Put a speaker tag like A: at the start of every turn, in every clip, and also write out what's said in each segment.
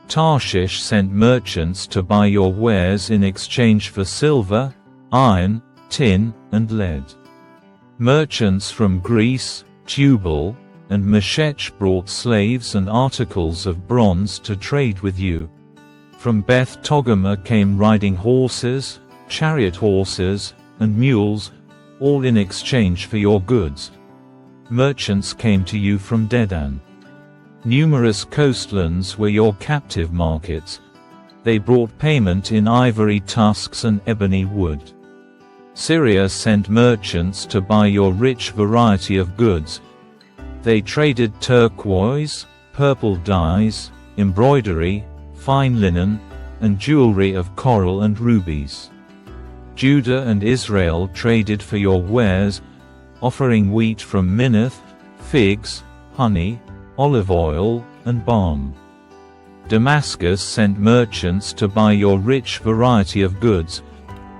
A: Tarshish sent merchants to buy your wares in exchange for silver, iron, tin, and lead. Merchants from Greece, Tubal, and Meshech brought slaves and articles of bronze to trade with you. From Beth Togarmah came riding horses, chariot horses, and mules, all in exchange for your goods. Merchants came to you from Dedan. Numerous coastlands were your captive markets. They brought payment in ivory tusks and ebony wood. Syria sent merchants to buy your rich variety of goods. They traded turquoise, purple dyes, embroidery, fine linen, and jewelry of coral and rubies. Judah and Israel traded for your wares, offering wheat from Minnith, figs, honey, olive oil, and balm. Damascus sent merchants to buy your rich variety of goods,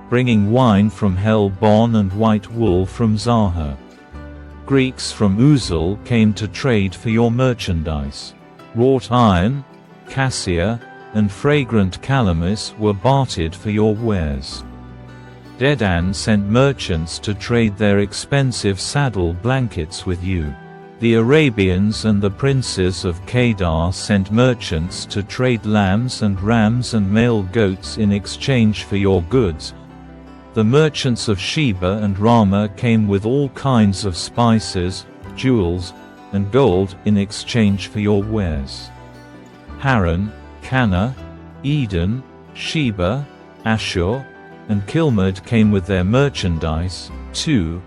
A: bringing wine from Helbon and white wool from Zahar. Greeks from Uzal came to trade for your merchandise. Wrought iron, cassia, and fragrant calamus were bartered for your wares. Dedan sent merchants to trade their expensive saddle blankets with you. The Arabians and the princes of Kedar sent merchants to trade lambs and rams and male goats in exchange for your goods. The merchants of Sheba and Ramah came with all kinds of spices, jewels, and gold in exchange for your wares. Haran, Cana, Eden, Sheba, Ashur, and Kilmad came with their merchandise, too.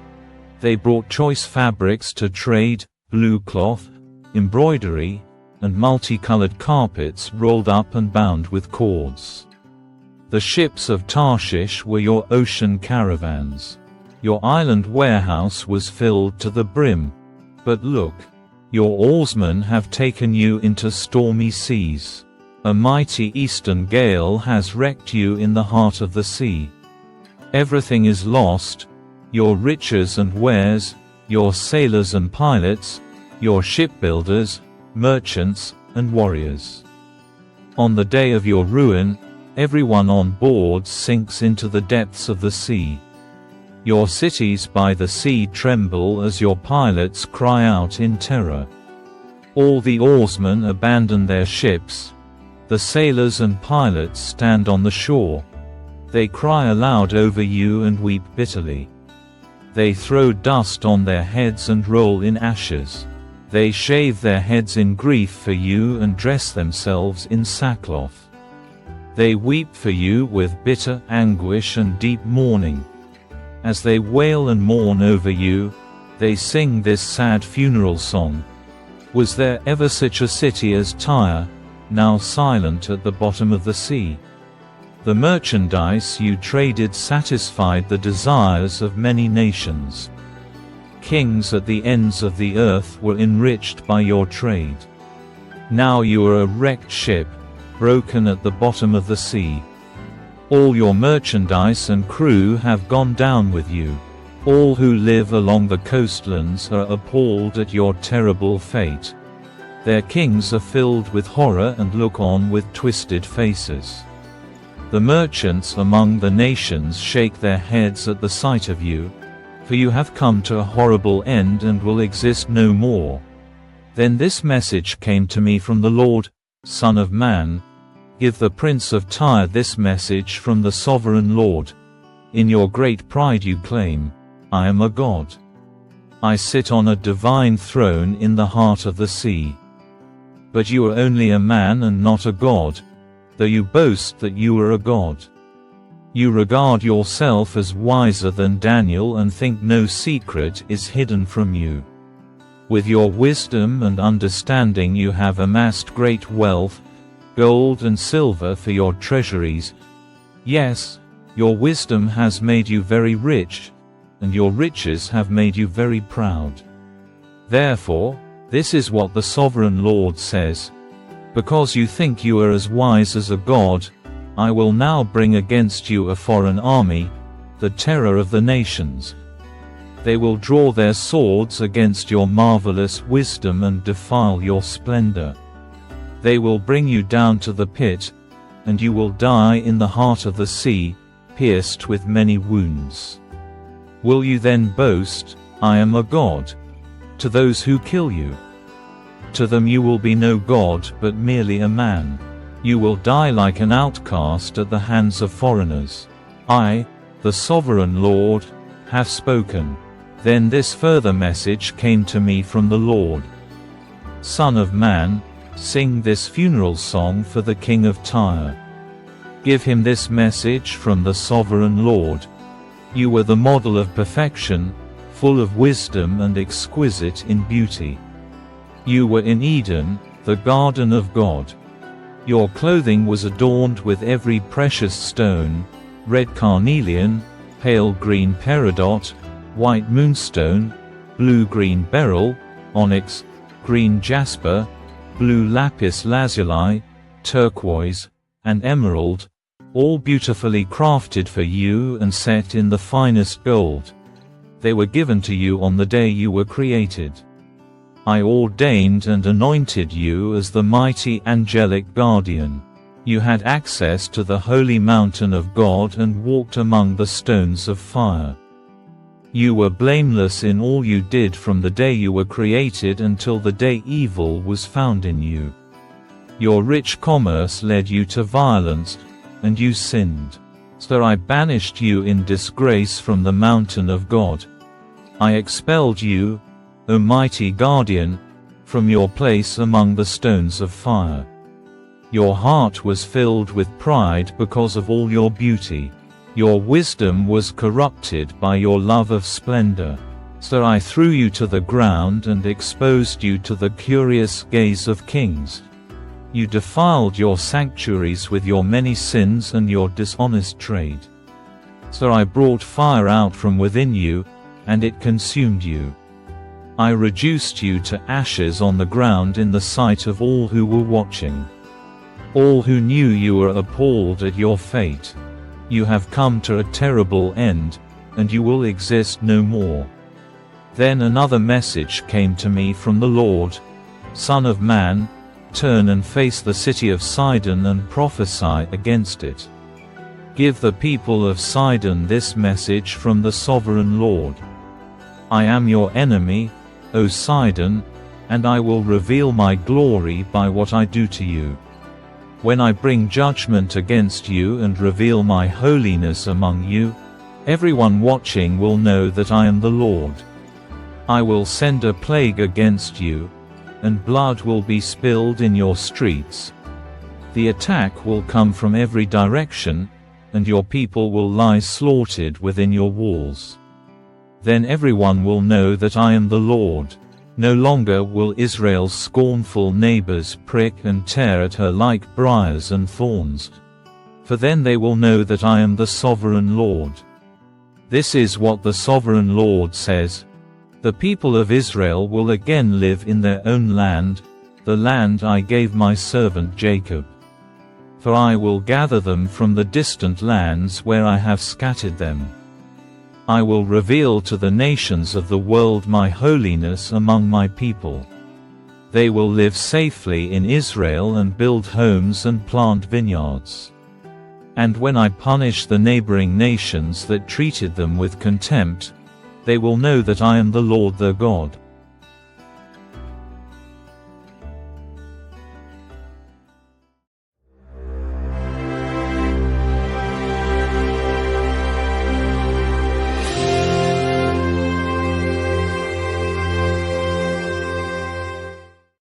A: They brought choice fabrics to trade, blue cloth, embroidery, and multicolored carpets rolled up and bound with cords. The ships of Tarshish were your ocean caravans. Your island warehouse was filled to the brim. But look, your oarsmen have taken you into stormy seas. A mighty eastern gale has wrecked you in the heart of the sea. Everything is lost, your riches and wares, your sailors and pilots, your shipbuilders, merchants, and warriors. On the day of your ruin, everyone on board sinks into the depths of the sea. Your cities by the sea tremble as your pilots cry out in terror. All the oarsmen abandon their ships. The sailors and pilots stand on the shore. They cry aloud over you and weep bitterly. They throw dust on their heads and roll in ashes. They shave their heads in grief for you and dress themselves in sackcloth. They weep for you with bitter anguish and deep mourning. As they wail and mourn over you, they sing this sad funeral song. Was there ever such a city as Tyre, now silent at the bottom of the sea? The merchandise you traded satisfied the desires of many nations. Kings at the ends of the earth were enriched by your trade. Now you are a wrecked ship, broken at the bottom of the sea. All your merchandise and crew have gone down with you. All who live along the coastlands are appalled at your terrible fate. Their kings are filled with horror and look on with twisted faces. The merchants among the nations shake their heads at the sight of you, for you have come to a horrible end and will exist no more. Then this message came to me from the Lord, Son of man, give the prince of Tyre this message from the sovereign Lord. In your great pride you claim, I am a god. I sit on a divine throne in the heart of the sea. But you are only a man and not a god, though you boast that you are a god. You regard yourself as wiser than Daniel and think no secret is hidden from you. With your wisdom and understanding you have amassed great wealth, gold and silver for your treasuries. Yes, your wisdom has made you very rich, and your riches have made you very proud. Therefore, this is what the sovereign Lord says: because you think you are as wise as a god, I will now bring against you a foreign army, the terror of the nations. They will draw their swords against your marvelous wisdom and defile your splendor. They will bring you down to the pit, and you will die in the heart of the sea, pierced with many wounds. Will you then boast, I am a god? To those who kill you. To them you will be no god but merely a man. You will die like an outcast at the hands of foreigners. I, the sovereign Lord, have spoken. Then this further message came to me from the Lord. Son of man, sing this funeral song for the king of Tyre. Give him this message from the sovereign Lord. You were the model of perfection, full of wisdom and exquisite in beauty. You were in Eden, the garden of God. Your clothing was adorned with every precious stone, red carnelian, pale green peridot, white moonstone, blue-green beryl, onyx, green jasper, blue lapis lazuli, turquoise, and emerald, all beautifully crafted for you and set in the finest gold. They were given to you on the day you were created. I ordained and anointed you as the mighty angelic guardian. You had access to the holy mountain of God and walked among the stones of fire. You were blameless in all you did from the day you were created until the day evil was found in you. Your rich commerce led you to violence, and you sinned. So I banished you in disgrace from the mountain of God. I expelled you, O mighty guardian, from your place among the stones of fire. Your heart was filled with pride because of all your beauty. Your wisdom was corrupted by your love of splendor. So I threw you to the ground and exposed you to the curious gaze of kings. You defiled your sanctuaries with your many sins and your dishonest trade. So I brought fire out from within you, and it consumed you. I reduced you to ashes on the ground in the sight of all who were watching. All who knew you were appalled at your fate. You have come to a terrible end, and you will exist no more. Then another message came to me from the Lord. Son of man, turn and face the city of Sidon and prophesy against it. Give the people of Sidon this message from the sovereign Lord. I am your enemy, O Sidon, and I will reveal my glory by what I do to you. When I bring judgment against you and reveal my holiness among you, everyone watching will know that I am the Lord. I will send a plague against you, and blood will be spilled in your streets. The attack will come from every direction, and your people will lie slaughtered within your walls. Then everyone will know that I am the Lord. No longer will Israel's scornful neighbors prick and tear at her like briars and thorns. For then they will know that I am the sovereign Lord. This is what the sovereign Lord says. The people of Israel will again live in their own land, the land I gave my servant Jacob. For I will gather them from the distant lands where I have scattered them. I will reveal to the nations of the world my holiness among my people. They will live safely in Israel and build homes and plant vineyards. And when I punish the neighboring nations that treated them with contempt, they will know that I am the Lord their God.